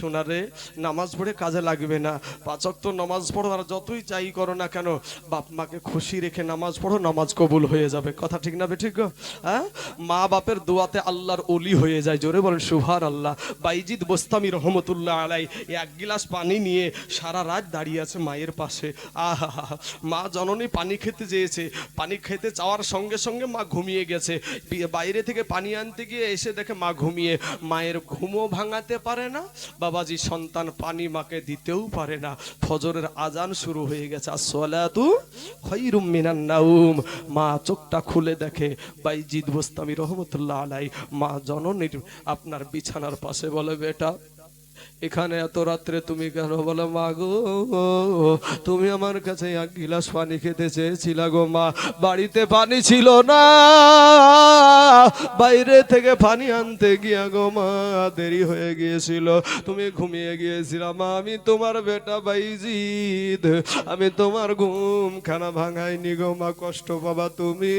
সোনারে, নামাজ পড়ে কাজে লাগবে না, 5 ওয়াক্ত নামাজ পড়ো, আর যতই চাই করো না কেন, বাপ মাকে খুশি রেখে নামাজ পড়ো, নামাজ কবুল হয়ে যাবে। কথা ঠিক না বেঠিক? হ্যাঁ, মা বাপের দোয়াতে আল্লাহর ওলি হয়ে যায়। জোরে বলেন সুবহানাল্লাহ। বাইজিদ বোস্তামি রহমতুল্লাহ আলাই 1 গিলাস পানি নিয়ে সারা রাত দাঁড়িয়ে আছে মায়ের পাশে। আহা, মা জননী পানি খেতে চেয়েছে, পানি খেতে চাওয়ার সঙ্গে সঙ্গে মা ঘুমিয়ে গেছে। বাইরে থেকে পানি আনতে গিয়ে এসে দেখে মা ঘুমিয়ে। মায়ের ঘুমও ভাঙাতে পারে না বাবাজি, সন্তান পানি মাকে দিতেও পারে না। ফজরের আজান শুরু হয়ে গেছে, আসসালাতু খায়রুম মিনান নাউম। মা চোখটা খুলে দেখে বাইজিদ বোস্তামি রহমতুল্লাহ আলাই মা জননীর আপনার বিছানার পাশে। বলে, বেটা এখানে এত রাত্রে তুমি কেন? বলে, মা গো, তুমি আমার কাছে 1 গিলাস পানি খেতে চেয়েছিলা গো মা, বাড়িতে পানি ছিল না, বাইরে থেকে পানি আনতে গিয়া গো মা দেরি হয়ে গিয়েছিল, তুমি ঘুমিয়ে গিয়েছিলা মা। আমি তোমার বেটা বাইজিদ, আমি তোমার ঘুম খানা ভাঙাইনি গো মা, কষ্ট পাবা তুমি।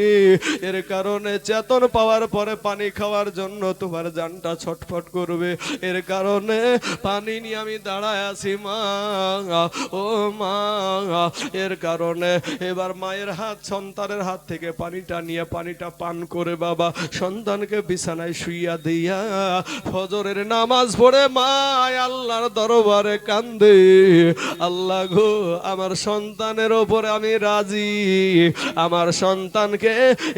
এর কারণে চেতন পাওয়ার পরে পানি খাওয়ার জন্য তোমার জানটা ছটফট করবে, এর কারণে পানি নিয়ে আমি দাঁড়ায় আছি মা, ও মা। এর কারণে এবার মায়ের হাত সন্তানের হাত থেকে পানিটা নিয়ে পানিটা পান করে বাবা সন্তানকে বিছানায় শুইয়া দিয়া ফজরের নামাজ পড়ে মা আল্লাহর দরবারে কান্দে, আল্লাহ গো, আমার সন্তানের ওপরে আমি রাজি, আমার সন্তানকে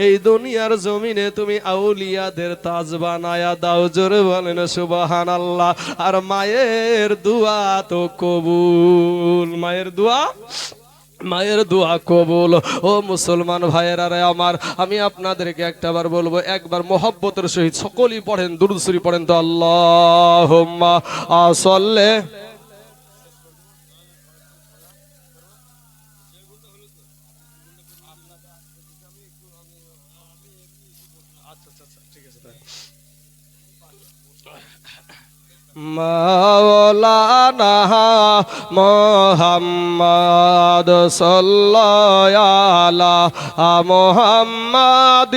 এই দুনিয়ার জমিনে তুমি আউলিয়াদের তাজ বানায়া দাও। জোরে বলেন সুবহানাল্লাহ। আর মায়ের দোয়া তো কবুল, মায়ের দোয়া কবুল। ও মুসলমান ভাইয়েরা রে আমার, আমি আপনাদেরকে একটাবার বলবো, একবার মোহব্বতের সহিত সকলেই পড়েন, দুরূদ শরীফ পড়েন তো, আল্লাহুম্মা সাল্লি। মাওলানা মুহাম্মদ সাল্লাল্লাহু আলা মুহাম্মাদিন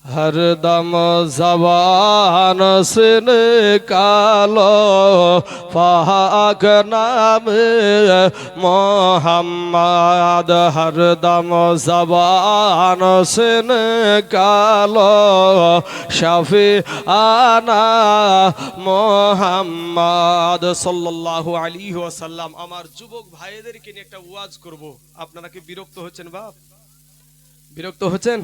हर दम ज़बान से निकालो पाक नाम मोहम्मद, हर दम ज़बान से निकालो शफ़ीआना मोहम्मद सल्लल्लाहु अलैहि वसल्लम। আমার যুবক ভাইদেরকে নিয়ে একটা ওয়াজ করব। আপনারা কি বিরক্ত হচ্ছেন বাপ? বিরক্ত হচ্ছেন?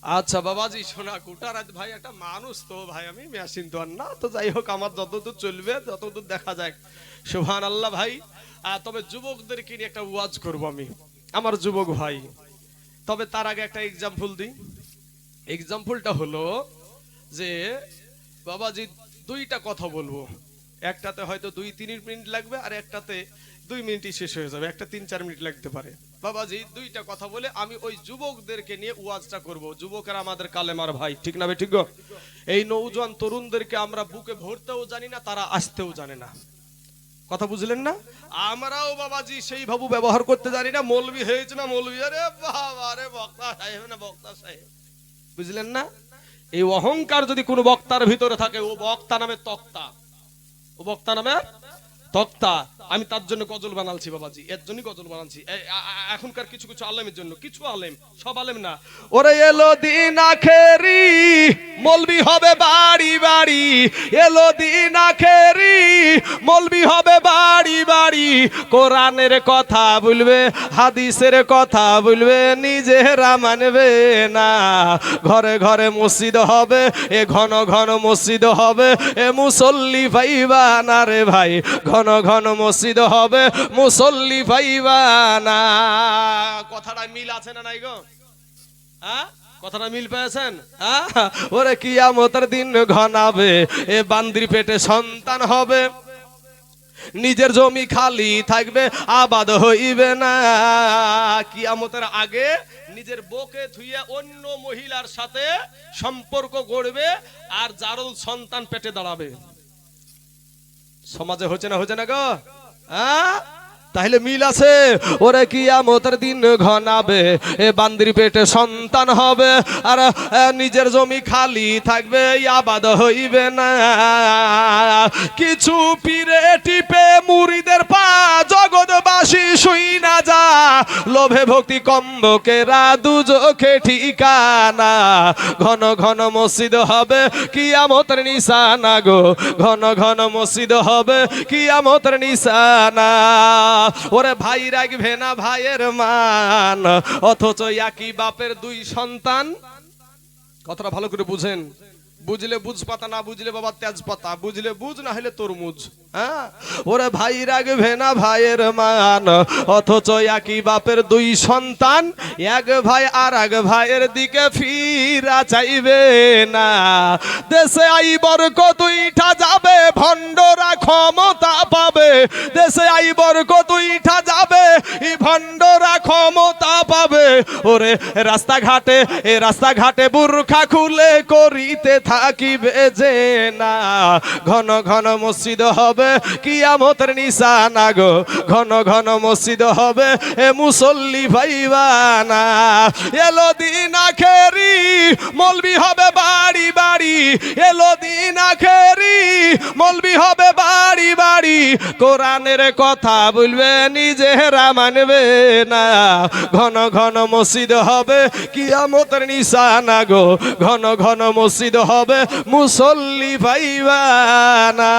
আচ্ছা বাবাজি, শোনা কুটারাত ভাই একটা মানুষ তো ভাই, আমি মেশিন তো আর না, তো যাই হোক আমার যতদূর চলবে যতদূর দেখা যায়। সুবহানাল্লাহ ভাই। তবে যুবকদেরকে নিয়ে একটা ওয়াজ করব আমি, আমার যুবক ভাই। তবে তার আগে একটা এক্সাম্পল দিই। এক্সাম্পলটা হলো যে বাবাজি 2টা কথা বলবো, একটাতে হয়তো 2-3 মিনিট লাগবে, আর একটাতে 2 মিনিটই শেষ হয়ে যাবে, একটা 3-4 মিনিট লাগতে পারে। বাবাজি 2টা কথা বলে আমি ওই যুবকদেরকে নিয়ে ওয়াজটা করব। যুবকেরা আমাদের কালেমার ভাই, ঠিক না ঠিক? এই নওজোয়ান তরুণদেরকে আমরা বুকে ভরতেও জানি না, তারা আসতেও জানে না। কথা বুঝলেন না? আমরাও বাবাজি সেই ভাবে ব্যবহার করতে জানি না। মৌলবি হয়েছে না মৌলবি, আরে বাবা রে বক্তা সাহেব না বক্তা সাহেব, বুঝলেন না? এই অহংকার যদি কোনো বক্তার ভিতরে থাকে, ও বক্তা নামে তক্তা, ও বক্তা নামে তক্তা। আমি তার জন্য গজল বানালছি বাবাজি, এর জন্যই গজল বানাচ্ছি। এখনকার কিছু কিছু আলেমের জন্য, কিছু আলেম, সব আলেম না। ওরে এলো দিন আখেরি, মৌলবি হবে বাড়ি বাড়ি, এলো দিন আখেরি, মৌলবি হবে বাড়ি বাড়ি, কোরআনের কথা বলবে, হাদিসের কথা বলবে, নিজেরা মানবে না। ঘরে ঘরে মসজিদ হবে, এ ঘন ঘন মসজিদ হবে, এ মুসল্লি পাইবা না রে ভাই, ঘন ঘন মসজিদ হবে, মুসল্লি পাইবা না। কথাটা মিল আছে না নাই গো? হ্যাঁ, কথাটা মিল পেয়েছেন? ওরে কিয়ামতের দিন ঘনাবে, এ বান্দির পেটে সন্তান হবে, নিজের জমি খালি থাকবে, আবাদ হইবে না। কিয়ামতের আগে নিজের বউকে থুইয়া অন্য মহিলার সাথে সম্পর্ক গড়বে, আর জারল সন্তান পেটে দাঁড়াবে। সমাজে হচ্ছে না, হচ্ছে না গো? তাহলে মিল আছে। ওরে কিয়ামতের দিন ঘনাবে, এ বান্দির পেটে সন্তান হবে, আর নিজের জমি খালি থাকবে, আবাদ হইবে না। কিছু পিরে টিপে মুরিদের পা, জগৎবাসী শুই না যা, লোভে ভক্তি কম্বকেরা দুজকে ঠিকানা। ঘন ঘন মসজিদ হবে কিয়ামতের নিশানা গো, ঘন ঘন মসজিদ হবে কিয়ামতের নিশানা। ওরে ভাই রাখবে না ভাইয়ের মান, অথচ একই বাপের দুই সন্তান। কথাটা ভালো করে বুঝেন, বুঝলে বুঝ পাতা, না বুঝলে বাবা তেজ পাতা, বুঝলে বুঝ না হলে তরমুজ। হ্যাঁ, ওরে ভাই রাখবে না ভাইয়ের মান, অথচ একই বাপের দুই সন্তান, এক ভাই আর এক ভাইয়ের দিকে ফিরা চাইবে না। দেশে আইবর কতইটা যাবে, ভণ্ডরা ক্ষমতা পাবে, দেশে আইবর কতইটা যাবে, এই ভণ্ডরা ক্ষমতা পাবে। ওরে রাস্তাঘাটে, এ রাস্তাঘাটে বুরখা খুলে করিতে থাকিবে যে না। ঘন ঘন মসজিদ হবে কিয়ামতের নিশানা গো, ঘন ঘন মসজিদ হবে এ মুসল্লি ভাইবানা। এলো দিন আখেরি, মলবি হবে বাড়ি বাড়ি, এলো দিন আখেরি, মলবি হবে বাড়ি বাড়ি, কোরআনের কথা বলবে নিজেরা মানবে না। ঘন ঘন মসজিদ হবে কিয়ামতের নিশানা গো, ঘন ঘন মসজিদ হবে মুসল্লি ভাইবানা।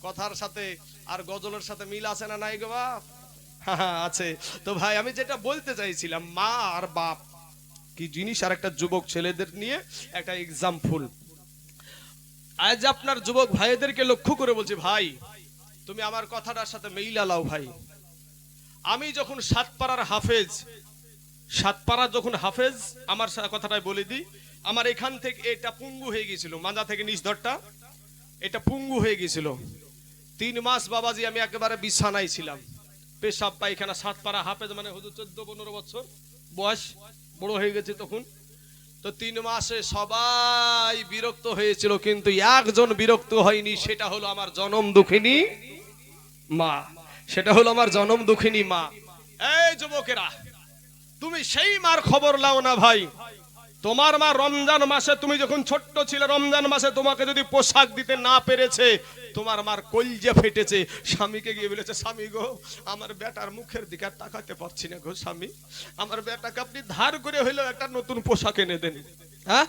কথার সাথে আর গজলের সাথে মিল আছে না নাই গো বাপ? আছে। তো ভাই আমি যেটা বলতে চাইছিলাম, মা আর বাপ কি জিনিস, আর একটা যুবক ছেলেদের নিয়ে একটা এক্সাম্পল। আজ আপনার যুবক ভাইদেরকে লক্ষ্য করে বলছি, ভাই তুমি আমার কথাটার সাথে মিলা লাও। ভাই আমি যখন সাতপাড়ার হাফেজ, সাতপাড়া যখন হাফেজ, আমার কথাটাই বলে দিই, আমার এখান থেকে এটা পুঙ্গু হয়ে গিয়েছিল, মাজা থেকে নিচ ধরটা এটা পুঙ্গু হয়ে গিয়েছিল। 3 মাস বাবাজি আমি একেবারে বিছানায় ছিলাম, পেশাব পায়খানা। সাতপাড়া হাফেজ মানে হুজুর 14-15 বছর বয়স, বড় হয়ে গেছে তখন। তো 3 মাসে সবাই বিরক্ত হয়েছিল, কিন্তু একজন বিরক্ত হয়নি, সেটা হলো আমার জনম দুঃখিনী মা, সেটা হলো আমার জনম দুঃখিনী মা। এই যুবকেরা, তুমি সেই মার খবর লাও না ভাই। তোমার মা রমজান মাসে, তুমি যখন ছোট্ট ছিলে, রমজান মাসে তোমাকে যদি পোশাক দিতে না পেরেছে, তোমার মার কলজে ফেটেছে। স্বামীকে গিয়ে বলেছে, স্বামী গো আমার বেটার মুখের দিকে আর তাকাতে পারছি না গো স্বামী, আমার বেটাকে আপনি ধার করে হইলেও একটা নতুন পোশাক এনে দেন। হ্যাঁ,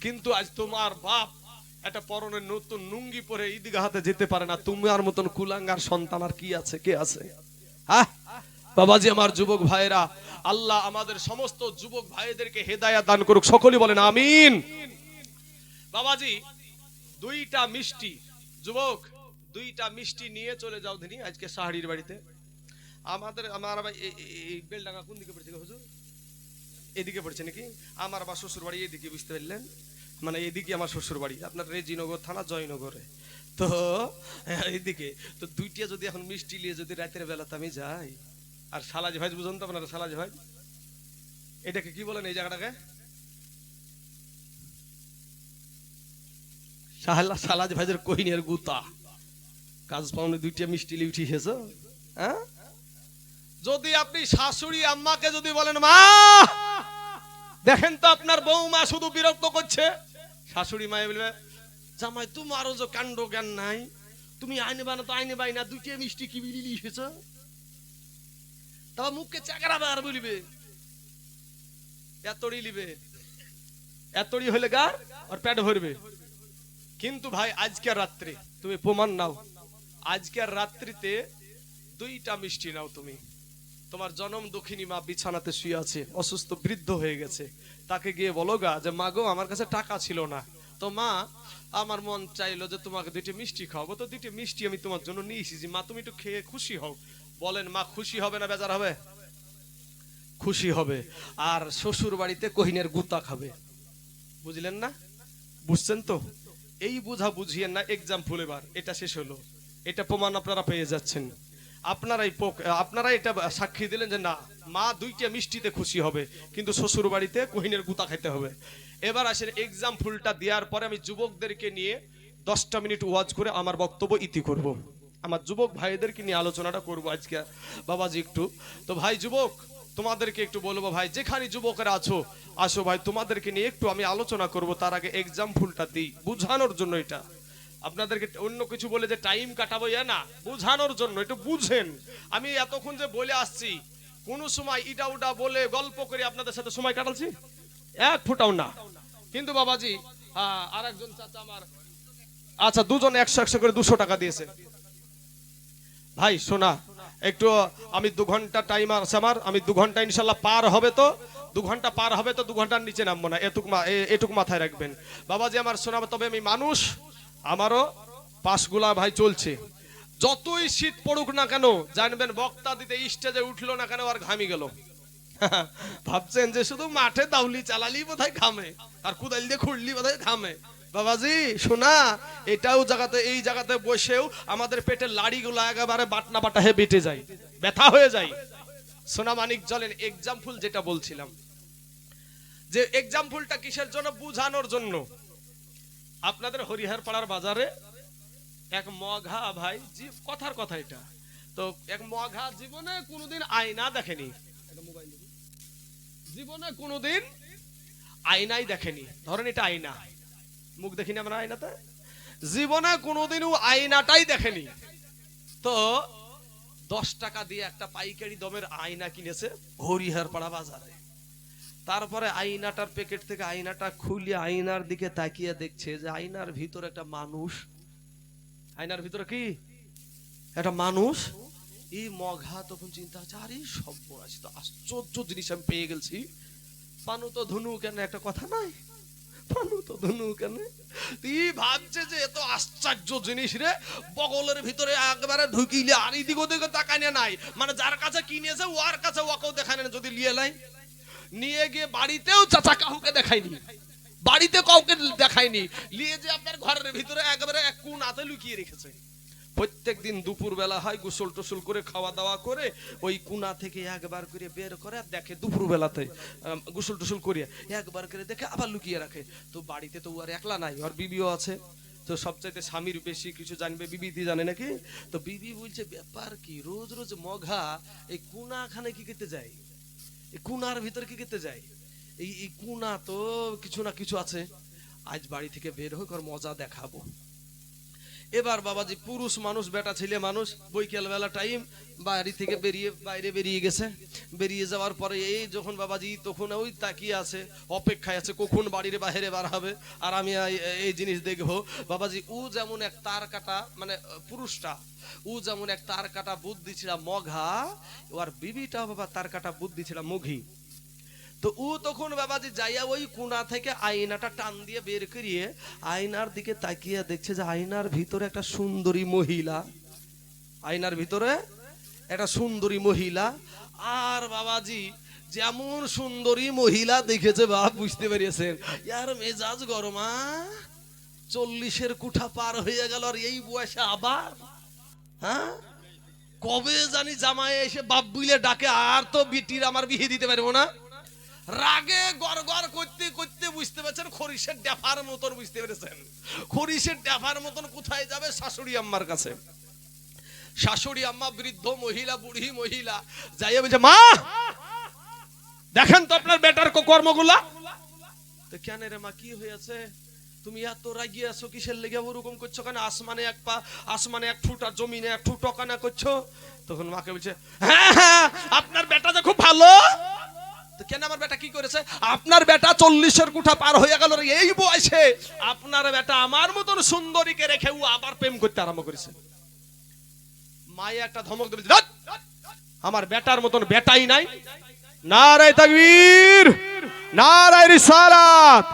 কিন্তু আজ তোমার বাপ একটা পরনে নতুন লুঙ্গি পরে ঈদগাহতে যেতে পারে না। তোমার মতন কুলাঙ্গার সন্তান আর কি আছে, কে আছে? হ্যাঁ বাবাজি, আমার যুবক ভাইরা, আল্লাহ আমাদের সমস্ত যুবক ভাইদেরকে হেদায়েত দান করুক, সকলেই বলেন আমিন। বাবাজি 2টা মিষ্টি, যুবক 2টা মিষ্টি নিয়ে চলে যাও দিনি আজকে সাহারির বাড়িতে। আমার এই বেলডাঙ্গা কোন দিকে পড়ছে হুজুর? এদিকে পড়ছে নাকি? আমার বা শ্বশুর বাড়ি এদিকে, বুঝতে পারলেন? মানে এদিকে আমার শ্বশুর বাড়ি, আপনার রেজিনগর থানা, জয়নগরে। তো এইদিকে তো 2টা যদি এখন মিষ্টি নিয়ে যদি রাতের বেলাতে আমি যাই, আর সালাজ ভাই বুঝুন তো আপনারা, সালাজ ভাই এটাকে কি বলেন এই জায়গাটাকে? সালাজ ভাইদের কহিনের গুতা। কাজ পাওনে 2টা মিষ্টি লিয়ে উঠিয়েছ। হ্যাঁ, যদি আপনি শাশুড়ি আম্মাকে যদি বলেন, মা দেখেন তো আপনার বৌমা শুধু বিরক্ত করছে, শাশুড়ি মায়ে বলবে, জামাই তোমারও যে কাণ্ড জ্ঞান নাই, তুমি আইনে না তো আইনে বাই না, 2টা মিষ্টি কি বিলি লিখেছ? তবে মুখকে চাকরাবে আর বলিবে এতড়ি লিবে, এতড়ি হলে গার আর পেট ভরবে। কিন্তু ভাই আজকের রাত্রে তুমি প্রমাণ নাও, আজকের রাত্রিতে 2টা মিষ্টি নাও তুমি। তোমার জনম দুঃখিনী মা বিছানাতে শুয়ে আছে, অসুস্থ বৃদ্ধ হয়ে গেছে, তাকে গিয়ে বলো গা যে মা গো আমার কাছে টাকা ছিল না, তো মা আমার মন চাইলো যে তোমাকে 2টা মিষ্টি খাওয়াবো, তো 2টা মিষ্টি আমি তোমার জন্য নিয়ে এসেছি, মা তুমি একটু খেয়ে খুশি হও। বলেন মা খুশি হবে না বেজার হবে? খুশি হবে। আর শ্বশুর বাড়িতে কহিনের গুতা খাবে, বুঝলেন না? বুঝছেন তো? এই বুঝা বুঝিয়েন না। এক্সাম্পল এবার এটা শেষ হলো, এটা প্রমাণ আপনারা পেয়ে যাচ্ছেন। আপনারা এটা সাক্ষী দিলেন যে না, মা 2টা মিষ্টিতে খুশি হবে, কিন্তু শ্বশুর বাড়িতে কহিনের গুতা খাইতে হবে। এবার আসেন এক্সাম্পলটা দেওয়ার পরে আমি যুবকদেরকে নিয়ে 10টা মিনিট ওয়াজ করে আমার বক্তব্য ইতি করব। আমার যুবক ভাইদেরকে নিয়ে আলোচনাটা করবো আজকে বাবাজি একটু। তো ভাই যুবক, তোমাদেরকে একটু বলবো ভাই, যেখানে যুবকেরা আছো আসো ভাই, তোমাদেরকে নিয়ে একটু আমি আলোচনা করব। তার আগে এক্সাম্পলটা দিই বোঝানোর জন্য, এটা আপনাদেরকে অন্য কিছু বলে যে টাইম কাটাবো না, বোঝানোর জন্য একটু বুঝেন। আমি এতক্ষণ যে বলে আসছি কোন সময় ইটা উটা বলে গল্প করে আপনাদের সাথে সময় কাটাচ্ছি এক ফুটাও না। কিন্তু বাবাজি আর একজন চাচা আমার, আচ্ছা দুজন 100 করে 200 টাকা দিয়েছে। ভাই শোনা একটু, আমি 2 ঘন্টা টাইম আছে আমার, আমি 2 ঘন্টা ইনশাল্লাহ পার হবে তো 2 ঘন্টা পার হবে তো 2 ঘন্টার নিচে নামবো না, এটুক মাথায় রাখবেন বাবাজি আমার শোনা। তবে আমি মানুষ, আমারও পাশগুলা ভাই চলছে। যতই শীত পড়ুক না কেন জানবেন, বক্তা দিতে স্টেজে উঠলো না কেন আর ঘামি গেল। ভাবছেন যে শুধু মাঠে দাউলি চালালি বোধহয় ঘামে, আর কুদাল দিয়ে খুঁড়লি বোধহয় ঘামে। বাবাজি শোনা, এটাও জায়গাতে, এই জায়গাতে বসেও আমাদের পেটের লাড়িগুলো একেবারে বাটনা বাটা হয়ে বেটে যায়, ব্যথা হয়ে যায়। সোনা মানিক চলেন এক্সাম্পল যেটা বলছিলাম, যে এক্সাম্পলটা কিসের জন্য, বুঝানোর জন্য। আপনাদের হরিহর পাড়ার বাজারে এক মঘা ভাই, কথার কথা এটা, তো এক মঘা জীবনে কোনোদিন আয়না দেখেনি, জীবনে কোনোদিন আয়নাই দেখেনি। ধরেন এটা আয়না, মুখ দেখিনি আমরা আয়নাতে, জীবনে কোনোদিনও আয়নাটাই দেখেনি। তো 10 টাকা দিয়ে একটা পাইকারি দমের আয়না কিনেছে হরিহর পাড়া বাজারে। তারপরে আয়নাটার প্যাকেট থেকে আয়নাটা খুলে আয়নার দিকে তাকিয়ে দেখছে যে আয়নার ভিতরে একটা মানুষ, আয়নার ভিতরে কি একটা মানুষ। এই মঘা তখন চিন্তা হচ্ছে, আরে সর্বনাশ, তো আশ্চর্য জিনিস আমি পেয়ে গেছি। পানু তো ধনু কেন, একটা কথা নাই, পানু তো ধনু কেন। তুই ভাবছে যে এত আশ্চর্য জিনিস রে, বগলের ভিতরে একবারে ঢুকিলে আর এদিক ওদিকে তাকানে নাই, মানে যার কাছে কিনেছে ওর কাছে ওকেও দেখায় না। যদি লিয়ে লাই নিয়ে গিয়ে বাড়িতেও চাচা কাউকে দেখায়নি, বাড়িতে কাউকে দেখায়নি, নিয়ে যে আপনার ঘরের ভিতরে একেবারে এক কোণাতে লুকিয়ে রেখেছে। প্রত্যেক দিন দুপুর বেলা হয়, গোসল টোসল করে খাওয়া দাওয়া করে ওই কোণা থেকে একবার করে বের করে দেখে, দুপুর বেলাতে গোসল টোসল করিয়া একবার করে দেখে আবার লুকিয়ে রাখে। তো বাড়িতে তো আর একলা নাই, ওর বিবিও আছে। তো সবচাইতে স্বামীর বেশি কিছু জানবে, বিবি জানে নাকি। তো বিবি বলছে, ব্যাপার কি রোজ রোজ মঘা এই কোণাখানে কি করতে যায়, এই কোণার ভিতরে কি করতে যায়, এই কোণা তো কিছু না কিছু আছে, আজ বাড়ি থেকে বের হোক আর মজা দেখাবো। এবার বাবাজি পুরুষ মানুষ, বেটা ছেলে মানুষ, বৈকাল বেলা টাইম বাড়ি থেকে বাইরে বেরিয়ে গেছে। বেরিয়ে যাওয়ার পরে এই যখন বাবাজি তখন ওই তাকিয়ে আছে, অপেক্ষায় আছে কখন বাড়ির বাইরে বার হবে আর আমি এই জিনিস দেখবো। বাবাজি ও যেমন এক তার কাটা, মানে পুরুষটা ও যেমন এক তার কাটা বুদ্ধি ছিল মঘা, আর বিবিটা বাবা তার কাটা বুদ্ধি ছিল মুঘি। তো ও তখন বাবাজি যাইয়া ওই কোণা থেকে আয়নাটা টান দিয়ে বের করিয়ে আয়নার দিকে তাকিয়ে দেখছে যে আয়নার ভিতরে একটা সুন্দরী মহিলা, আয়নার ভিতরে একটা সুন্দরী মহিলা। আর বাবাজি যেমন সুন্দরী মহিলা দেখেছে বাপ, বুঝতে পেরেছেন ইয়ার মেজাজ গরমা, 40-এর কুঠা পার হয়ে গেল আর এই বয়সে আবার, হ্যাঁ কবে জানি জামাই এসে বাপ বুইলে ডাকে, আর তো বিটির আমার বিয়ে দিতে পারবো না। রাগে গড়গড় করতে করতে বুঝতে পারছেন খরিশের ডেফার মতন, বুঝতে পেরেছেন খরিশের ডেফার মতন কোথায় যাবে, শাশুড়ি আম্মার কাছে। শাশুড়ি আম্মা বৃদ্ধ মহিলা, বুড়ি মহিলা, যাইয়া বলছে, মা দেখেন তো আপনার বেটার কর্মগুলা। তো কেন রে মা, কি হয়েছে, তুমি এত রাগিয়ে আছো কিসের লেগে, ওরকম করছো কেন, আসমানে এক পা, আসমানে এক ফুট আর জমিনে এক ফুট টকানা করছো। তখন মাকে বলছে, হ্যাঁ হ্যাঁ আপনার বেটা যে খুব ভালো। তো কেন আমার বেটা কি করেছে, আপনার বেটা 40-এর কুঠা পার হয়ে গেল এই বয়সে, আপনার বেটা আমার মতন সুন্দরীকে রেখে ও আবার প্রেম করতে আরম্ভ করেছে। মায়ে একটা ধমক দিল, আমার বেটার মতন বেটাই নাই। নারায়ে তাকবীর, নারায়ে রিসালাত,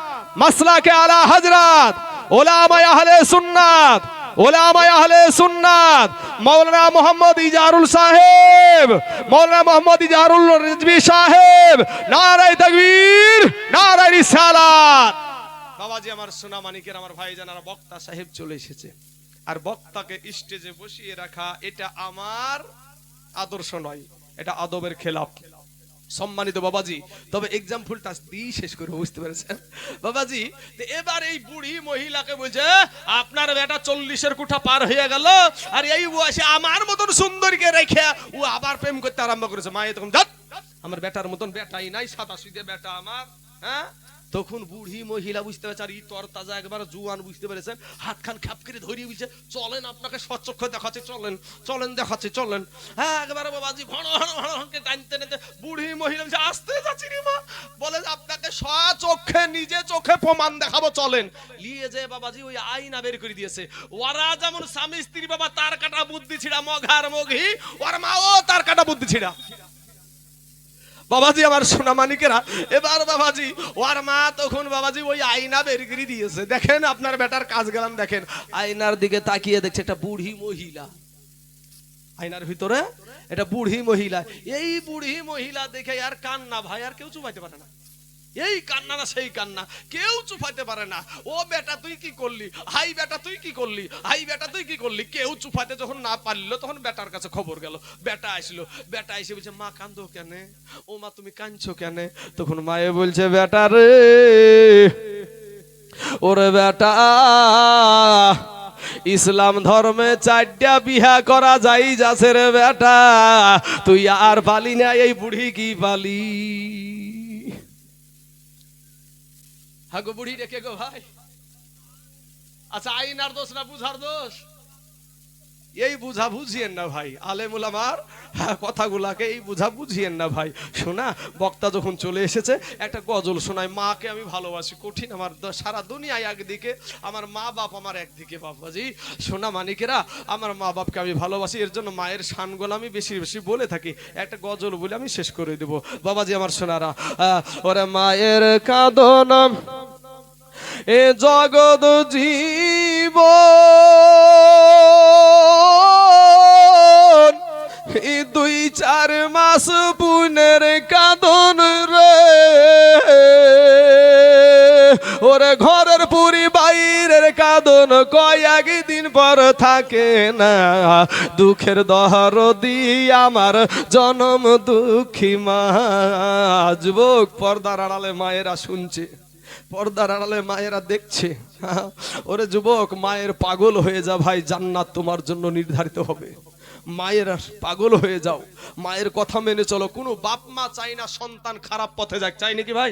মাসলাকে আলা হযরত উলামায়ে আহলে সুন্নাত, উলামায়ে আহলে সুন্নাত মাওলানা মোহাম্মদ ইজারুল সাহেব, মাওলানা মোহাম্মদ ইজারুল রিজভী সাহেব। নারায়ে তাকবীর, নারায়ে রিসালাত। বাবাজি আমার সোনা মানিকের, আমার ভাইজানারা, বক্তা সাহেব চলে এসেছে। আর বক্তাকে স্টেজে বসিয়ে রাখা এটা আমার আদর্শ নয়, এটা আদবের খেলাফ। সম্মানিত বাবাজি, তবে এক্সাম্পলটা দিয়ে শেষ করে, বুঝতে পেরেছেন বাবাজি? এবার এই বুড়ি মহিলাকে বলছে, আপনার বেটা 40-এর কুঠা পার হয়ে গেল, আর এই বয়সে আমার মতন সুন্দরীকে রেখে ও আবার প্রেম করতে আরম্ভ করেছে। মায়ে তখন, আমার বেটার মতন বেটাই নাই, সাদা সুদে বেটা আমার। হ্যাঁ, তখন বুড়ি মহিলা বুঝতে পারছে, আর ই তর তাজা একবার জুয়ান, বুঝতে পেরেছেন? হাত খান খাপ করে ধরিয়ে বুঝছে, চলেন আপনাকে সচক্ষে দেখাচ্ছি, চলেন চলেন দেখাচ্ছি, চলেন। হ্যাঁ, একবারে বাবাজি ভণ ভণ ভণকে টানতে টানতে বুড়ি মহিলা বলছে, আসতে যাচ্ছি রে মা, বলে আপনাকে সচক্ষে নিজে চোখে প্রমাণ দেখাবো, চলেন। নিয়ে যে বাবাজি ওই আয়না বের করে দিয়েছে। ওরা যেমন স্বামী স্ত্রী বাবা, তার কাটা বুদ্ধি ছিড়া, মঘার মঘি, ওর মাও তার কাটা বুদ্ধি ছিড়া। বাবাজি আমার সোনা মানিকেরা, এবার বাবাজি ওর মা তখন বাবাজি ওই আয়না বের করে দিয়েছে। দেখেন আপনার বেটার কাজ গেলাম, দেখেন আয়নার দিকে তাকিয়ে দেখছে একটা বুড়ি মহিলা, আয়নার ভিতরে এটা বুড়ি মহিলা। এই বুড়ি মহিলা দেখে আর কান্না, ভাই আর কেউ চুপাইতে পারে না, এই কান্না না সেই কান্না, কেউ চুপাইতে পারে না। ও বেটা তুই কি করলি, হাই বেটা তুই কি করলি, হাই বেটা তুই কি করলি, কেউ চুপাইতে যখন না পারলো তখন বেটার কাছে খবর গেল। বেটা আসলো, বেটা এসে বলছে, মা কান্দো কেন, ও মা তুমি কাঁদছো কেন? তখন মায়ে বলছে, বেটা রে, ওরে বেটা, ইসলাম ধর্মে 4টা বিয়া করা যাই যাচ্ছে রে বেটা, তুই আর পালি না, এই বুড়ি কি পালি? হ্যাঁ গো, বুড়ি রেখে গো ভাই। আচ্ছা, আইনার দোষ না বুঝার দোষ? এই বুঝা বুঝিয়েন না ভাই, আলেমুল আমার কথাগুলাকে এই বুঝা বুঝিয়েন না ভাই। শোনা, বক্তা যখন চলে এসেছে একটা গজল শোনায়, মাকে আমি ভালোবাসি, কঠিন আমার সারা দুনিয়ায় একদিকে, আমার মা বাপ আমার একদিকে। বাবাজি সোনা মানিকেরা, আমার মা বাপকে আমি ভালোবাসি, এর জন্য মায়ের শানগুলো আমি বেশি বেশি বলে থাকি। একটা গজল বলে আমি শেষ করে দেব বাবাজি আমার সোনারা। ওরে মায়ের কাঁদন এ জগৎ জীব, এই 2-4 মাস বুনের কাঁদন রে, ওরে ঘরের পুরি বাইরের কাঁদন কয়েকদিন পর থাকে না, দুঃখের দহরদি আমার জনম দুঃখী মা। যুবক, পর্দার আড়ালে মায়েরা শুনছে, পর্দার আড়ালে মায়েরা দেখছে। ওরে যুবক, মায়ের পাগল হয়ে যা ভাই, জান্নাত তোমার জন্য নির্ধারিত হবে। মায়ের পাগল হয়ে যাও, মায়ের কথা মেনে চলো। কোনো বাপ মা চাই না সন্তান খারাপ পথে যাক, চাই নাকি ভাই?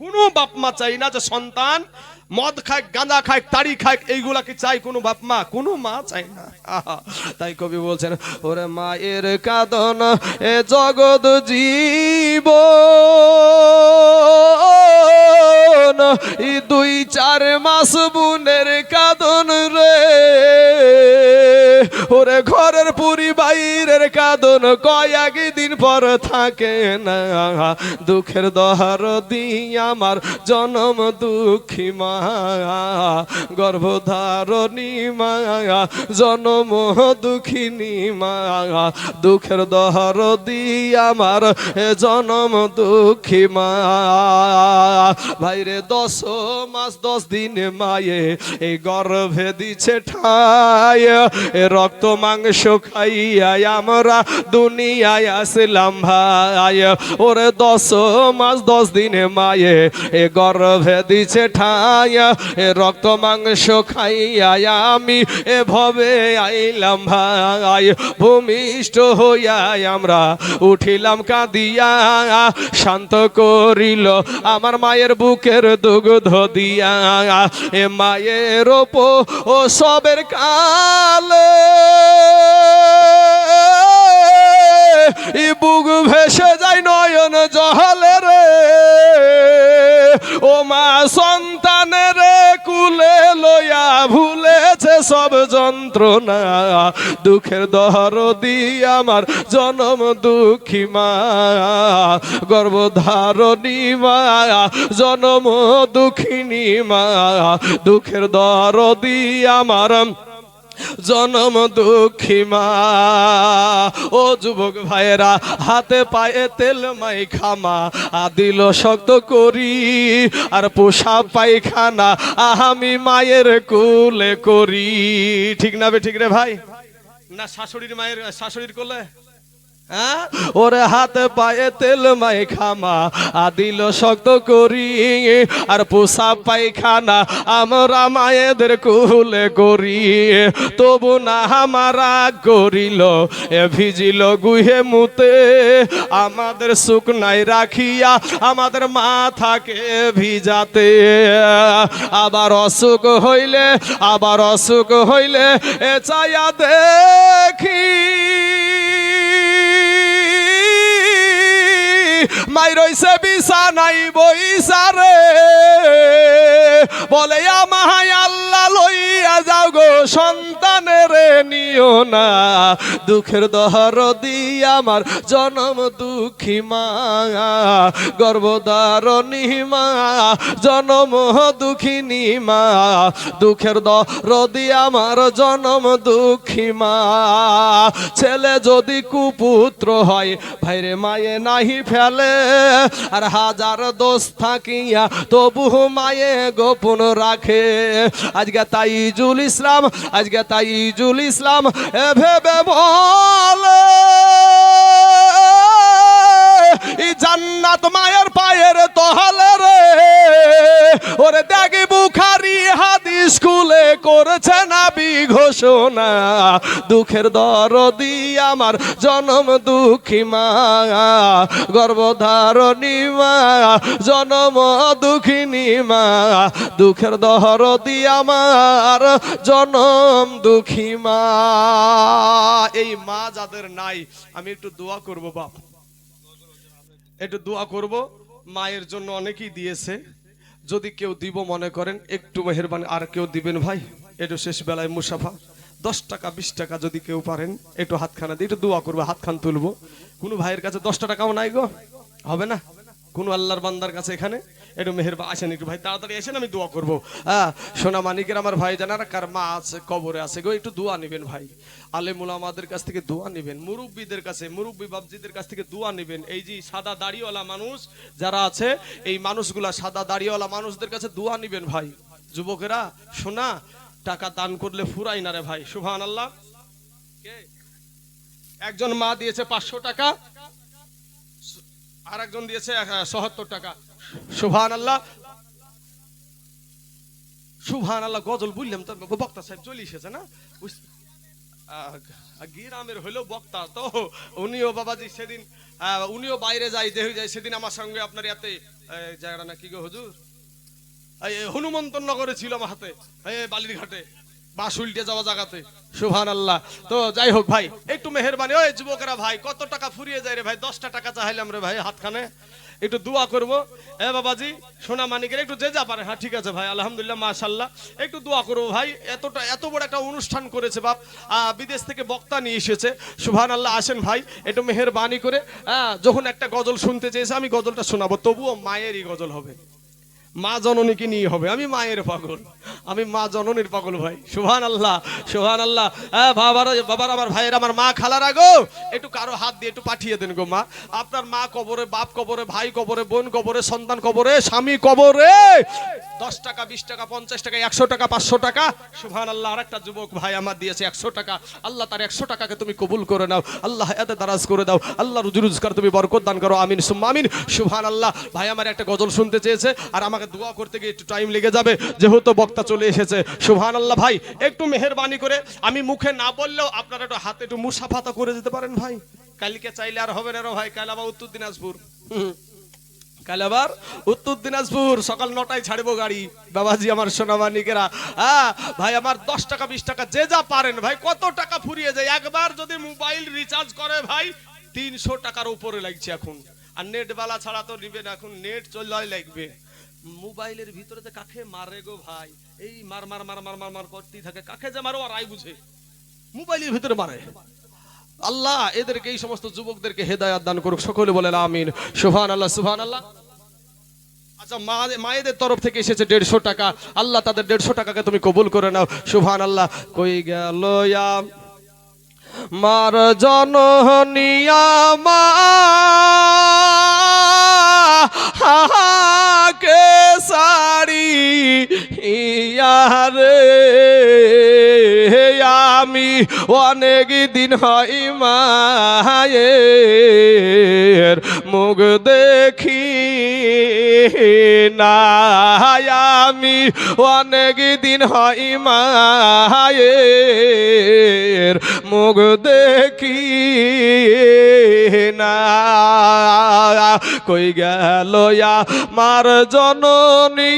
কোনো বাপ মা চাই না যে সন্তান মদ খাক, গাঁজা খাক, তাড়ি খাক, এইগুলা কি চাই কোনো বাপ মা? কোনো মা চাই না। তাই কবি বলছেন, ওরে মায়ের কাঁদন এ জগৎ জীব, এই 2-4 মাস বুনের কাঁদন রে, ওরে ঘরের পুরি বাইরের কাঁদন কয়েকদিন পর থাকে না, দুঃখের দহরদি আমার জনম দুঃখী মা, গর্ভধারণী মা, জনম দুঃখিনী মা, দুঃখের দহরদি আমার জনম দুঃখী মা। ভাইরে 10 মাস 10 দিন মায়ে এই গর্ভে দিছে ঠাই, রক্ত মাংস খাইয়া আমরা দুনিয়ায় আসলাম ভাই, ওরে 10 মাস 10 দিনে মায়ে এ গর্ভে দিছে ঠাই, রক্ত মাংস খাইয়া আমি এ ভবে আইলাম ভাই, ভূমিষ্ঠ হইয়া আমরা উঠিলাম কাঁদিয়া, শান্ত করিল আমার মায়ের বুকের দুগ্ধ দিয়া, এ মায়ের ও সবের কালে বুক ভেসে যায় নয়ন জহলে রে, ও মা সন্তানের কুলে লইয়া ভুলেছে সব যন্ত্রণা, দুঃখের দহরদি আমার জনম দুঃখী মা, গর্ভধারণী মা, জনম দুঃখিনী মা, দুঃখের দহরদি আমার জনম দুঃখী মা। ও যুবক ভাইয়েরা, হাতে পায়ে তেল মাই খামা দিল শক্ত করি, আর পোষা পায়খানা আমি মায়ের কোলে করি। ঠিক না বে ঠিক রে ভাই? না শাশুড়ির মায়ের শাশুড়ির কোলে? হ্যাঁ, ওরে হাতে পায়ে তেল মাই খামা আদিল শক্ত করি, আর পোষা পায়খানা আমরা মায়েদের কুলে করি, তবু না আমারা করিল এ ভিজিল গুহে মুতে, আমাদের সুখ নাই রাখিয়া আমাদের মাথাকে ভিজাতে, আবার অসুখ হইলে এ চাইয়া দেখি মাই রইছে বিছানাই বইসারে, বলে আমায় আল্লাহ লইয়া যাও গো সন্তানের নিও না, দুঃখের দহরদি আমার জনম দুঃখী মা, গর্ভধারণী মা জনম দুঃখিনী মা, দুঃখের দহরদি আমার জনম দুঃখী মা, ছেলে যদি কুপুত্র হয় ভাইরে মায়ে নাহি ফেলে, আর হাজার দোষ থাকিয়া তবু মায়ে গোপন রাখে, আজকে তাইজুল ইসলাম ভেবে বলে এই জান্নাত মায়ের পায়ের তহলে রে, ওরে দেখি বুখারী হাদিস খুলে করেছে নবী ঘোষণা, দুঃখের দরদি আমার জনম দুঃখী মা, গর্ভধারণী মা জনম দুঃখিনী মা, দুঃখের দরদি আমার জনম দুঃখী মা। এই মা যাদের নাই আমি একটু দোয়া করব বাপ, একটু দোয়া করব, মায়ের জন্য অনেকেই দিয়েছে, যদি কেউ দিব মনে করেন একটু মেহেরবানি, আর কেউ দিবেন ভাই একটু শেষ বেলায় মুসাফা 10 টাকা 20 টাকা যদি কেউ পারেন একটু হাতখানা দিয়ে একটু দোয়া করবো, হাতখান তুলবো। কোন ভাইয়ের কাছে 10 টাকাও নাই গো, হবে না? কোন আল্লাহর বান্দার কাছে এখানে একটু মেহেরবানি আসেন, একটু ভাই তাড়াতাড়ি আসেন, আমি দোয়া করবো। হ্যাঁ, সোনা মানিকের আমার ভাই জানারা কার মা আছে কবরে আছে গো, একটু দোয়া নেবেন ভাই, আলেমুল আমাদের কাছ থেকে দোয়া নেবেন, মুরব্বীদের কাছে, মুরব্বী বাবজিদের কাছ থেকে দোয়া নেবেন। এই যে সাদা দাড়িওয়ালা মানুষ যারা আছে, এই মানুষগুলা সাদা দাড়িওয়ালা মানুষদের কাছে দোয়া নেবেন ভাই। যুবকেরা শোনা, টাকা দান করলে ফুরাই না রে ভাই, সুবহানাল্লাহ। একজন মা দিয়েছে 500 টাকা, আর একজন দিয়েছে 77 টাকা, সুবহানাল্লাহ সুবহানাল্লাহ। গজল বুঝলাম তো, বক্তা সাহেব চলে এসেছে না, গ্রামের হইলেও বক্তা তো, উনিও বাবাজি সেদিন উনিও বাইরে যায়, যে যায় সেদিন আমার সঙ্গে আপনার ইয়াতে জায়গাটা না কি গো হুজুর, হনুমন্তন নগরে ছিল আমার হাতে, বালির ঘাটে বাস উল্টে যাওয়া জায়গাতে, সুবহানাল্লাহ। তো যাই হোক ভাই, একটু মেহেরবানি, ওই যুবকেরা ভাই কত টাকা ফুরিয়ে যায় রে ভাই, 10টা টাকা চাইলাম রে ভাই হাতখানে, একটু দোয়া করবো। বাবাজি সোনা মানিকের একটু যে যা পারে, হ্যাঁ ঠিক আছে ভাই, আলহামদুলিল্লাহ মাশাআল্লাহ, একটু দোয়া করবো ভাই। এত বড় একটা অনুষ্ঠান করেছে বাপ, বিদেশ থেকে বক্তা নিয়ে এসেছে, সুবহানাল্লাহ। আসেন ভাই একটু মেহেরবানি করে, যখন একটা গজল শুনতে চেয়েছে আমি গজলটা শোনাবো, তবুও মায়েরই গজল হবে, মা জননীকে নিয়ে হবে, আমি মায়ের পাগল, আমি মা জননীর পাগল ভাই, সুবহানাল্লাহ সুবহানাল্লাহ। বাবার আমার ভাইয়ের আমার মা খালারা গো, একটু কারো হাত দিয়ে একটু পাঠিয়ে দেন গো মা, আপনার মা কবরে, বাপ কবরে, ভাই কবরে, বোন কবরে, সন্তান কবরে, স্বামী কবরে, 10 টাকা 20 টাকা 50 টাকা 100 টাকা 500 টাকা, সুবহানাল্লাহ। আর একটা যুবক ভাই আমার দিয়েছে 100 টাকা, আল্লাহ তার 100 টাকাকে তুমি কবুল করে নাও, আল্লাহ এতে দারাজ করে দাও, আল্লাহ রুজি রোজগার তুমি বরকত দান করো, আমিন সুম্মা আমিন, সুবহানাল্লাহ। ভাই আমার একটা গজল শুনতে চেয়েছে, আর আমাকে দোয়া করতে গিয়ে একটু টাইম লেগে যাবে, যেহেতু বক্তা চলে এসেছে, সুবহানাল্লাহ। ভাই একটু মেহেরবানি করে, আমি মুখে না বললেও আপনারা একটু হাতে একটু মুসাফাতা করে যেতে পারেন ভাই, কালকে চাইলে আর হবে না রে ভাই, কাল আবার উত্তর দিনাজপুর, কাল আবার উত্তর দিনাজপুর, সকাল 9টায় ছাড়বো গাড়ি বাবাজি আমার সোনামানিকেরা। ভাই আমার 10 টাকা 20 টাকা যে যা পারেন ভাই, কত টাকা ফুরিয়ে যায়, একবার যদি মোবাইল রিচার্জ করে ভাই 300 টাকার উপরে লাগছে এখন, আর নেট বালা ছাড়া তো নিবে না, এখন নেট চললেই লাগবে। মোবাইলের ভিতরে যে কাকে মারে গো ভাই, এই মার মার মার মার মার মার করতেই থাকে, কাকে যে মারো আর আই বুঝে, মোবাইলের ভিতরে মারে। আল্লাহ এদেরকে, এই সমস্ত যুবকদেরকে হেদায়েত দান করুক, সকলে বলেন আমিন, সুবহানাল্লাহ সুবহানাল্লাহ। আচ্ছা, মায়েদের তরফ থেকে এসেছে 150 টাকা, আল্লাহ তাদের 150 টাকাকে তুমি কবুল করে নাও, সুবহানাল্লাহ। কই গেল মার জননিয়া মা কে সারি ইয়ারে, আমি অনেক দিন হয় মায়ের মুখ দেখি না, আমি অনেক দিন হয় মায়ের মুখ দেখি না। কই গেল আমার জননী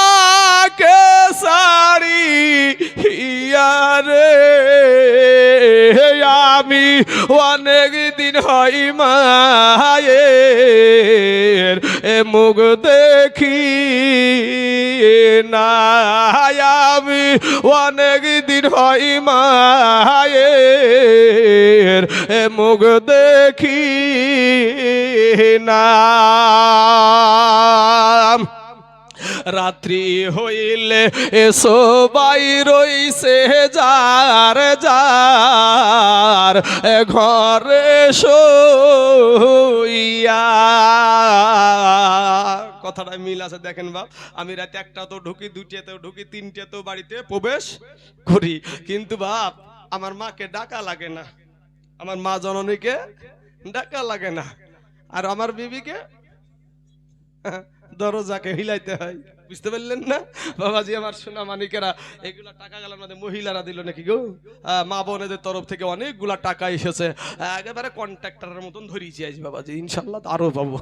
আমাকে সারি রে, আমি অনেক দিন হয় মায়ের মুখ দেখি না, আমি অনেক দিন হয় মায়ের মুখ দেখি না। রাত্রি হইলে এসো বাই রইছে যার যার ঘরে শোইয়া। কথাটা মিল আছে দেখেন বাপ, আমি রাতে একটা তো ঢুকি, দুটিয়াতেও ঢুকি, তিনটিয়াতেও বাড়িতে প্রবেশ করি, কিন্তু বাপ আমার মাকে ডাকা লাগে না, আমার মা জননীকে ডাকা লাগে না, আর আমার বিবিকে দরজাকে হিলাইতে হয়। বুঝতে পারলেন না বাবাজি আমার সোনা মানিকেরা? এগুলা টাকা গেল আমাদের মহিলারা দিল নাকি গো? মা বোনেদের তরফ থেকে অনেকগুলা টাকা এসেছে, একেবারে কন্ট্রাক্টরের মতন ধরিয়েছি আজ বাবাজি, ইনশাল্লাহ আরো পাবো।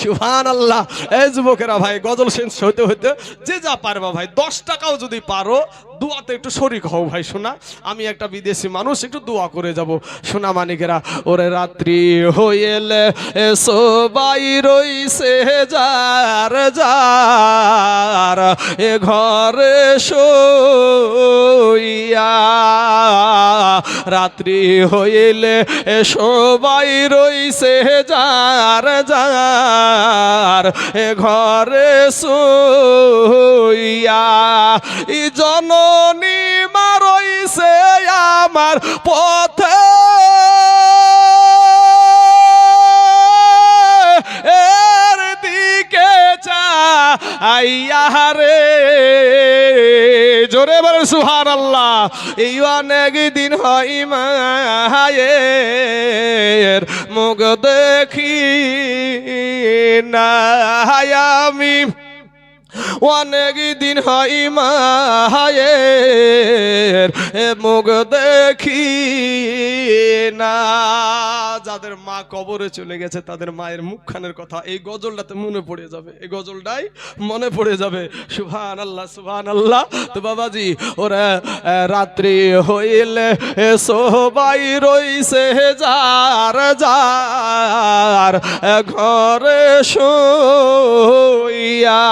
সুবহানাল্লাহ। এই যুবকেরা ভাই, গজল শেষ হইতে হইতে যে যা পারবা ভাই, 10 টাকাও যদি পারো দোয়াতে একটু শরীক হও ভাই শোনা। আমি একটা বিদেশি মানুষ, একটু দোয়া করে যাব সোনা মানিকেরা। ওরে রাত্রি হইলে এসো বাই রইছে যার যার এ ঘরে শোইয়া, রাত্রি হইলে এসো বাই রইছে যার যার এ ঘরে শোইয়া, ই জননী মা রইছে আমার পথে এর দিকে চাইয়া রে, জোরে বলেন সুবহানাল্লাহ। এই অনেক দিন হয় মায়ের মুখ দেখি না, আমি অনেক দিন হয় মায়ের মুখ দেখি না। যাদের মা কবরে চলে গেছে তাদের মায়ের মুখখানের কথা এই গজলটাতে মনে পড়ে যাবে, এই গজলটাই মনে পড়ে যাবে। সুবহানাল্লাহ সুবহানাল্লাহ। তো বাবাজি ওরা রাত্রি হইলে সবাই রইছে যার যার ঘরে শোইয়া,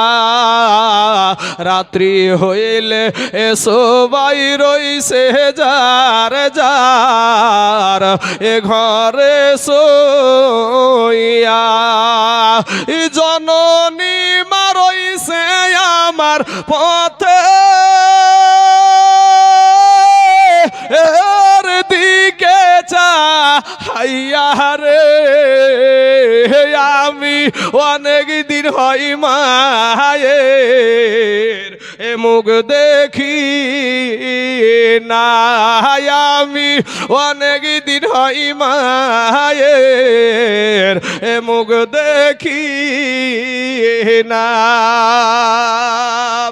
রাত্রি হইলে সবাই রইছে যার যার এ ঘরে শোইয়া, জননী মা রইছে আমার পথে এর দিকে চাইয়া রে, আমি অনেক দিন হয় মায়ের মুখ দেখি না, আমি অনেক দিন হয় মায়ের মুখ দেখি না।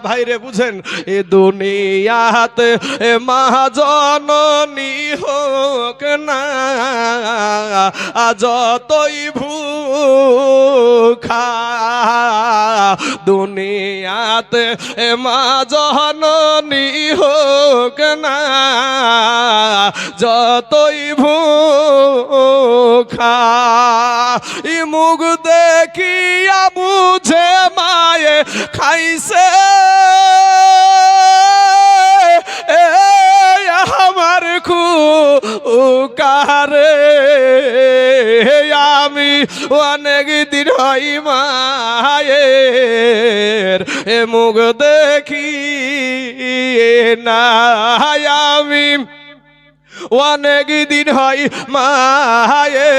ভাইরে বুঝেন, এ দুনিয়াতে মা জননী হোক না যতই ভুখা, দুনিয়াতে মা জননী হোক না যতই ভুখা, ই মুখ দেখিয়া বুঝে মায়ে খাইছে আমার খুকারে, আমি অনেক দিন হয় মায়ের মুখ দেখি না, আমি অনেক দিন হয় মায়ের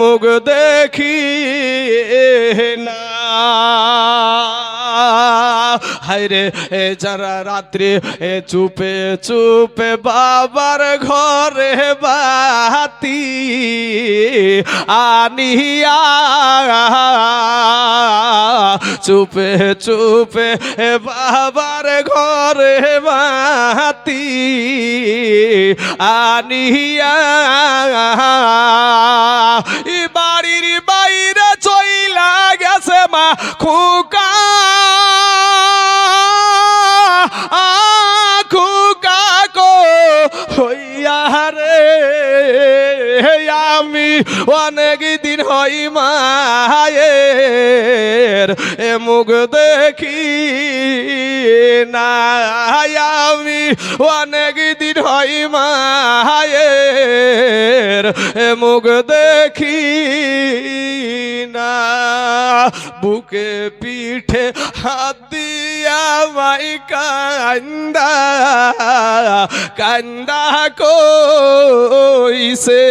মুখ দেখি না। হায়রে যারা রাত্রে চুপে চুপে বাবার ঘরে বাতি আনিয়া চুপে চুপে বাবার ঘরে বাতি আনিয়া বাড়ির বাইরে চইলা গেছে মা খোকা খোকা কো হইয়া রে আমি অনেক দিন হই মায়ের মুখ দেখি না আমি অনেক দিন হই মায়ের মুখ দেখি না বুকে পিঠে হাত দিয়া মাই কান্দা কান্দা কইছে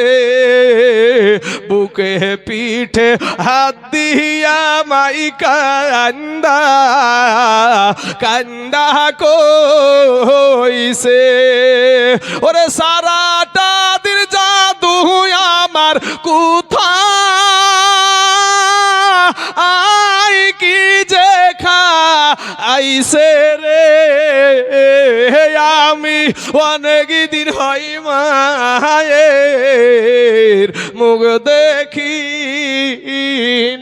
বুকে পিঠে হাত দিয়া মাই কান্দা কান্দা কইছে ওরে সারাটা দিন জাদু আমার কোথা আই কি যে খাইছে রে আমি অনেক দিন হই মায়ের মুখ দেখি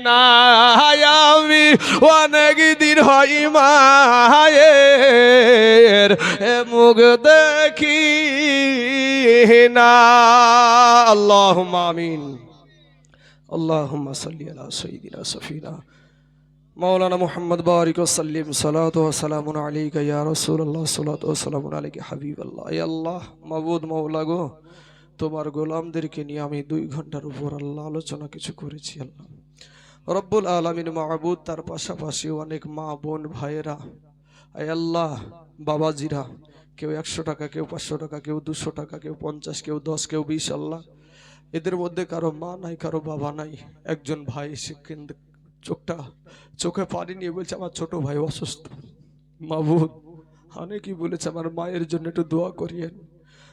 না আমি অনেক দিন হই মায়ের মুখ দেখি না আল্লাহুম্মা আমিন আল্লাহুম্মা সাল্লি আলা সাইয়্যিদিনা সফিনা মাওলানা মুহাম্মদ বারিক ওয়াসাল্লিম সালাতু ওয়া সালামুন আলাইকা ইয়া রাসূলুল্লাহ সালাতু ওয়া সালামুন আলাইকা হাবিবাল্লাহ ইয়া আল্লাহ মাবুদ মাওলা গো তোমার গোলামদেরকে নিয়ে আমি 2 ঘন্টার উপর আল্লাহ আলোচনা কিছু করেছি আল্লাহ রব্বুল আলামিন মাবুদ তার পাশাপাশি অনেক মা বোন ভাইয়েরা আয় আল্লাহ বাবাজিরা কেউ 100 টাকা কেউ 500 টাকা কেউ 200 টাকা কেউ 50 কেউ 10 কেউ 20 আল্লাহ এদের মধ্যে কারো মা নাই কারো বাবা নাই একজন ভাই সে চোখে পানি নিয়ে বলছে আমার ছোট ভাই অসুস্থ মাবুদ অনেকেই বলেছে আমার মায়ের জন্য একটু দোয়া করিয়েন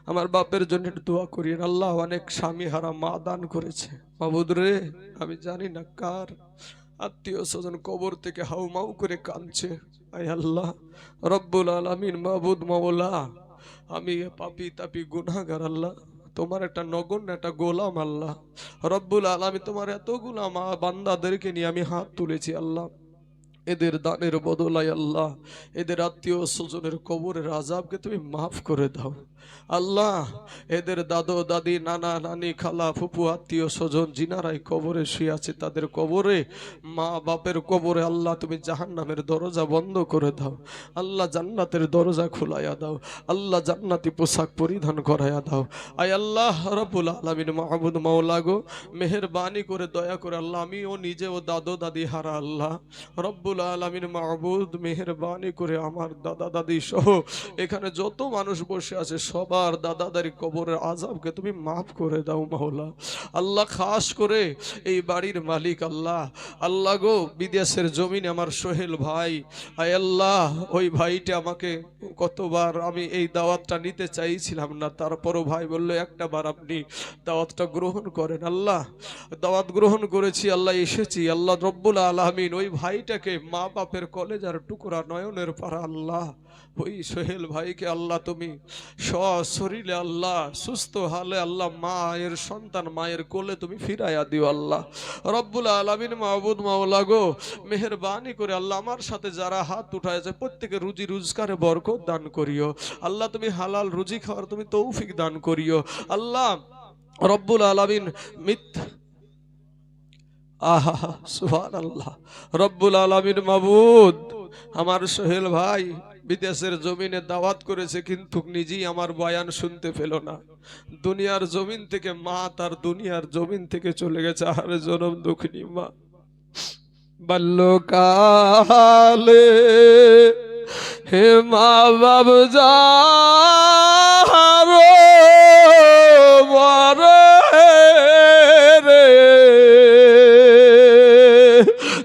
আমার বাপের জন্য একটু দোয়া করিয়েন আল্লাহ অনেক স্বামী হারা মা দান করেছে মাবুদ রে আমি জানি না কার আত্মীয় স্বজন কবর থেকে হাউমাউ করে কাঁদছে আয় আল্লাহ রব্বুল আলামিন মাবুদ মাওলা আমি পাপী তাপী গুনাহগার আল্লাহ তোমার একটা নগণ্য একটা গোলাম আল্লাহ রব্বুল আলামিন তোমার এতগুলা মা বান্দাদেরকে নিয়ে আমি হাত তুলেছি আল্লাহ এদের দানের বদলায় আল্লাহ এদের আত্মীয় স্বজনের কবরের আযাবকে তুমি মাফ করে দাও আল্লাহ এদের দাদু দাদি নানা নানি খালা ফুপু আত্মীয় স্বজন জিনারাই কবরে শুয়ে আছে তাদের কবরে মা বাপের কবরে আল্লাহ তুমি জাহান্নামের দরজা বন্ধ করে দাও আল্লাহ জান্নাতের দরজা খুলাইয়া দাও আল্লাহ জান্নাতি পোশাক পরিধান করাইয়া দাও আয় আল্লাহ রব্বুল আলামিন মাহবুদ মাওলা গো মেহেরবানি করে দয়া করে আল্লাহ আমিও নিজেও দাদু দাদি হারা আল্লাহ রব্বুল আলামিন মাহবুদ মেহেরবানি করে আমার দাদা দাদি সহ এখানে যত মানুষ বসে আছে সবার দাদা দাদি কবরের আযাবকে তুমি মাফ করে দাও মাওলা আল্লাহ খাস করে এই বাড়ির মালিক আল্লাহ আল্লাহ গো বিদেশের জমিনে আমার সোহেল ভাই আয় আল্লাহ ওই ভাইটা আমাকে কতবার আমি এই দাওয়াতটা নিতে চাইছিলাম না তারপরও ভাই বললো একটা বার আপনি দাওয়াতটা গ্রহণ করেন আল্লাহ দাওয়াত গ্রহণ করেছি আল্লাহ এসেছি আল্লাহ রব্বুল আলামিন ওই ভাইটাকে মা বাপের কলেজার টুকরা নয়নের পারা আল্লাহ ওই সোহেল ভাইকে আল্লাহ তুমি সশরীরে আল্লাহ সুস্থ হালে আল্লাহ মায়ের সন্তান মায়ের কোলে তুমি ফিরাইয়া দিও আল্লাহ রব্বুল আলামিন মাহবুদ মাওলা গো মেহেরবানি করে আল্লাহ আমার সাথে যারা হাত উঠায় যায় প্রত্যেকে রুজি রোজগারে বরকত দান করিও আল্লাহ তুমি হালাল রুজি খাওয়ার তুমি তৌফিক দান করিও আল্লাহ রব্বুল আলামিন আহা সুবহানাল্লাহ রব্বুল আলামিন মাবুদ আমার সোহেল ভাই বিদেশের জমিনে দাওয়াত করেছে কিন্তু নিজেই আমার বয়ান শুনতে পেল না দুনিয়ার জমিন থেকে মা তার দুনিয়ার জমিন থেকে চলে গেছে আর জনম দুঃখিনী মা বাল্যকালে হে মা বাপ যারো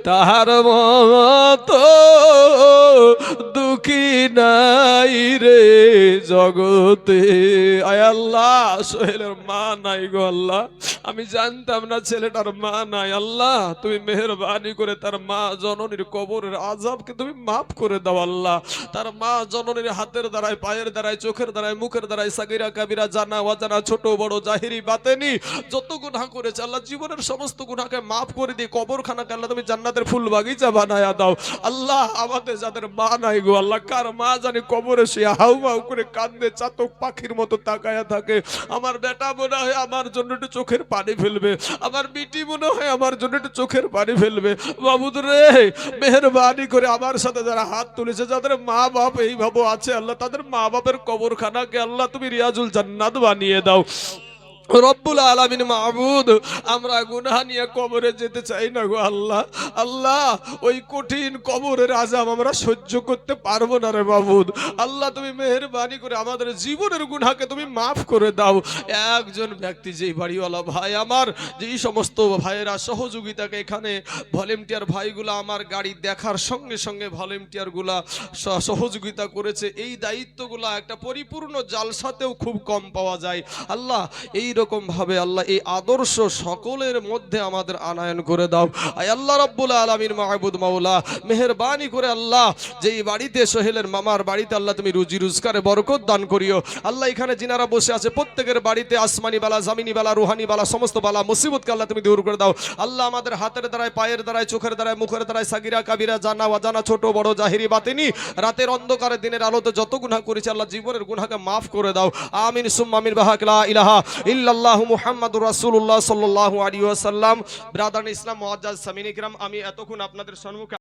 তাহার মতো নাই রে জগতে। আয় আল্লাহ, সোহেলের মা নাই গো আল্লাহ, আমি জানতাম না ছেলেটার মা নাই। আল্লাহ তুমি মেহেরবানি করে তার মা জননীর কবরের আযাবকে তুমি মাফ করে দাও আল্লাহ। তার মা জননীর হাতের দ্বারায়, পায়ের দ্বারায়, চোখের দ্বারায়, মুখের দ্বারায়, সাগীরা কাবিরা, জানা অজানা, ছোট বড়, জাহিরি বাতেনি যত গুনাহ করেছে আল্লাহ, জীবনের সমস্ত গুনাহকে মাফ করে দিয়ে কবরখানাকে আল্লাহ তুমি জান্নাতের ফুল বাগিচা বানায়া দাও আল্লাহ। আমাদের যাদের মা নাই গো আল্লাহ, কার মা জানি কবরে শুয়ে হাউমাউ করে কান্দে, চাতক পাখির মতো তাকায়া থাকে। আমার বেটা মনে হয় আমার জন্য একটু চোখের পানি ফেলবে, আমার বিটি মনে হয় আমার জন্য একটু চোখের পানি ফেলবে। বাবুদ রে, মেহেরবানি করে আমার সাথে যারা হাত তুলেছে, যাদের মা বাপ এইভাবে আছে আল্লাহ, তাদের মা বাপের কবরখানাকে আল্লাহ তুমি রিয়াজুল জান্নাত বানিয়ে দাও রব্বুল আলামিন। মাবুদ, আমরা গুনাহ নিয়ে কবরে যেতে চাই না গো আল্লাহ। আল্লাহ ওই কঠিন কবরের আযাব আমরা সহ্য করতে পারবো না রে মাবুদ। আল্লাহ তুমি মেহেরবানি করে আমাদের জীবনের গুনাহকে তুমি মাফ করে দাও। একজন ব্যক্তি, যেই বাড়িওয়ালা ভাই আমার, যেই সমস্ত ভাইয়েরা সহযোগিতাকে এখানে ভলেন্টিয়ার ভাইগুলা আমার গাড়ি দেখার সঙ্গে সঙ্গে ভলেন্টিয়ারগুলা সহযোগিতা করেছে, এই দায়িত্বগুলা একটা পরিপূর্ণ জালসাতেও খুব কম পাওয়া যায় আল্লাহ। এই রকম ভাবে আল্লাহ এই আদর্শ সকলের মধ্যে আমাদের আনায়ন করে দাও। আয় আল্লাহ রাব্বুল আলামিন, মাহবুদ মাওলা, মেহেরবানি করে আল্লাহ যেই বাড়িতে সোহেলের মামার বাড়িতে আল্লাহ তুমি রুজি রোজগারে বরকত দান করিও আল্লাহ। এখানে যিনারা বসে আছে প্রত্যেকের বাড়িতে আসমানি বালা, জামিনি বালা, রুহানি বালা, সমস্ত বালা মুসিবতকে আল্লাহ তুমি দূর করে দাও আল্লাহ। আমাদের হাতের দ্বারায়, পায়ের দ্বারায়, চোখের দ্বারায়, মুখের দ্বারায়, সাগীরা কাবিরা, জানা অজানা, ছোট বড়, জাহিরি বাতিনি, রাতের অন্ধকারে দিনের আলোতে যত গুনাহ করেছি আল্লাহ, জীবনের গুনাহকে মাফ করে দাও। আমিন সুম্মা আমিন। বাহাক লা ইলাহা ইল্লাল্লাহু মুহাম্মাদুর রাসূলুল্লাহ সাল্লাল্লাহু আলাইহি ওয়াসাল্লাম। ব্রাদার ইসলাম মুআজ্জাজ সামিন ইকরাম, আমি এতক্ষণ আপনাদের সম্মুখে